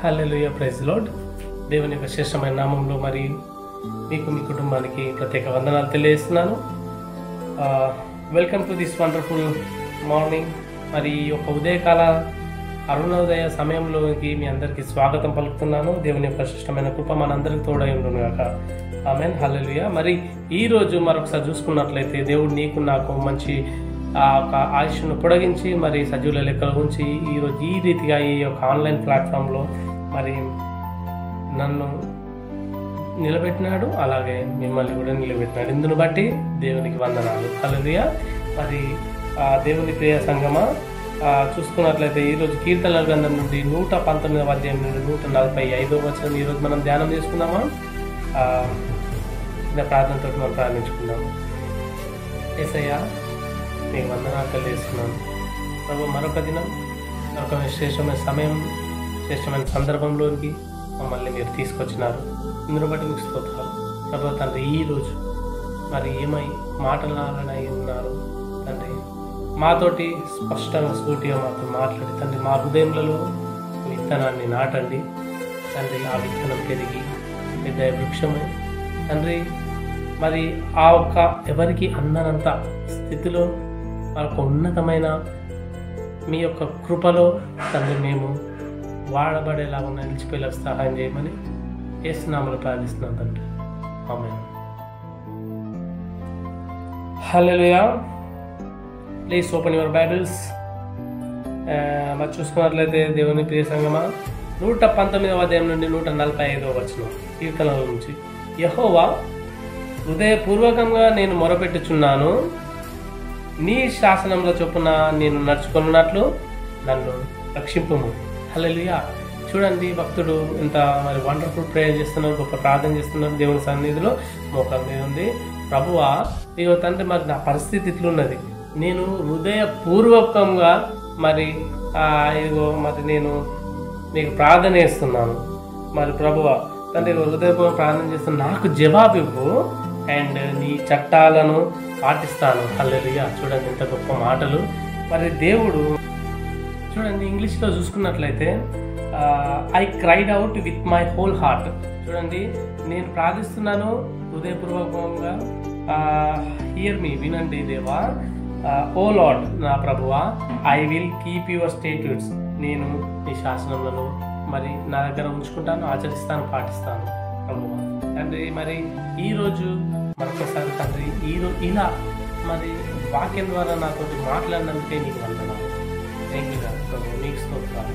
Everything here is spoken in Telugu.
హల్లెలూయా, ప్రైజ్ లార్డ్. దేవుని యొక్క శ్రేష్టమైన నామంలో మరి మీకు మీ కుటుంబానికి ప్రత్యేక వందనాలు తెలియజేస్తున్నాను. Welcome to this wonderful morning. మరి ఈ యొక్క ఉదయకాల అరుణోదయ సమయంలోకి మీ అందరికీ స్వాగతం పలుకుతున్నాను. దేవుని యొక్క శ్రేష్టమైన కృప మనందరికీ తోడై ఉండును గాక. ఆమేన్, హల్లెలూయా. మరి ఈరోజు మరొకసారి చూసుకున్నట్లయితే దేవుడు నీకు నాకు మంచి ఒక ఆయుష్ను పొడిగించి మరి సజీవుల లెక్కల ఉంచి ఈరోజు ఈ రీతిగా ఈ యొక్క ఆన్లైన్ ప్లాట్ఫామ్లో మరి నన్ను నిలబెట్టినాడు, అలాగే మిమ్మల్ని కూడా నిలబెట్టినాడు. ఇందును బట్టి దేవునికి వందనాలు. హల్లెలూయా. మరి దేవుని ప్రియ సంగమా, చూసుకున్నట్లయితే ఈరోజు కీర్తనల గ్రంథం నుండి 119వ అధ్యాయం నుండి 145వ వచనం ఈరోజు మనం ధ్యానం చేసుకుందామా? ప్రార్థనతో మనం ప్రారంభించుకుందాము. యేసయ్యా, మీకు వందనాలు తెలియజేస్తున్నాను ప్రభు. మరొక దినం, మరొక శ్రేష్టమైన సమయం, శ్రేష్టమైన సందర్భంలోనికి మమ్మల్ని మీరు తీసుకొచ్చినారు. ఇందును బట్టి మీకు స్తోత్రాలు ప్రభు. తండ్రి, ఈరోజు మరి ఏమై మాటలాడనై ఉన్నారు తండ్రి, మాతోటి స్పష్టంగా సూటిగా మాతో మాట్లాడి తండ్రి, మా హృదయంలో విత్తనాన్ని నాటండి తండ్రి. ఆ విత్తనం పెరిగి పెద్ద వృక్షమై తండ్రి, మరి ఆ ఒక్క ఎవరికి అందనంత స్థితిలో వాళ్ళకు ఉన్నతమైన మీ యొక్క కృపలో తండ్రి మేము వాడబడేలాగా నిలిచిపోయేలా సహాయం చేయమని యేసు నామములో ప్రార్థిస్తున్నాం తండ్రి. ఆమేన్. హల్లెలూయా. Please open your Bibles. మరి చూసుకున్నట్లయితే దేవుని ప్రియ సంగమా, 119వ అధ్యాయం నుండి 145వ వచనం కీర్తనల నుంచి. యెహోవా, హృదయపూర్వకంగా నేను మొరపెట్టుచున్నాను, నీ శాసనంలో చొప్పున నేను నడుచుకున్నట్లు నన్ను రక్షింపుము. హల్లెలూయా. చూడండి, భక్తుడు ఎంత మరి వండర్ఫుల్ ప్రేయర్ చేస్తున్నారు, గొప్ప ప్రార్థన చేస్తున్నారు. దేవుని సన్నిధిలో మోకాళ్ళ మీద ఉంది. ప్రభువా, ఇగో తండ్రి, మరి నా పరిస్థితి ఇట్లున్నది, నేను హృదయపూర్వకంగా మరి ఇదిగో మరి నేను నీకు ప్రార్థన చేస్తున్నాను. మరి ప్రభువా తండ్రి, హృదయపూర్వక ప్రార్థన చేస్తున్నాను, నాకు జవాబు ఇవ్వు అండ్ నీ చట్టాలను పాటిస్తాను. హల్లెలూయా. చూడండి ఎంత గొప్ప మాటలు. మరి దేవుడు చూడండి, ఇంగ్లీష్లో చూసుకున్నట్లయితే I cried out with my whole heart. చూడండి, నేను ప్రార్థిస్తున్నాను హృదయపూర్వకంగా. హియర్ మీ, వినండి దేవా. ఓ లార్డ్, నా ప్రభువా, ఐ విల్ కీప్ యువర్ స్టేట్యూట్స్. నేను నీ శాసనములను మరి నా దగ్గర ఉంచుకుంటాను, ఆచరిస్తాను, పాటిస్తాను ప్రభువా. తండ్రి, మరి ఈరోజు మరొకసారి తండ్రి, ఈరోజు ఇలా మరి వాక్యం ద్వారా నాతో మాట్లాడినందుకే నీకు వందనాలు. థ్యాంక్ యూ ప్రభు, నీకు స్తోత్రాలు.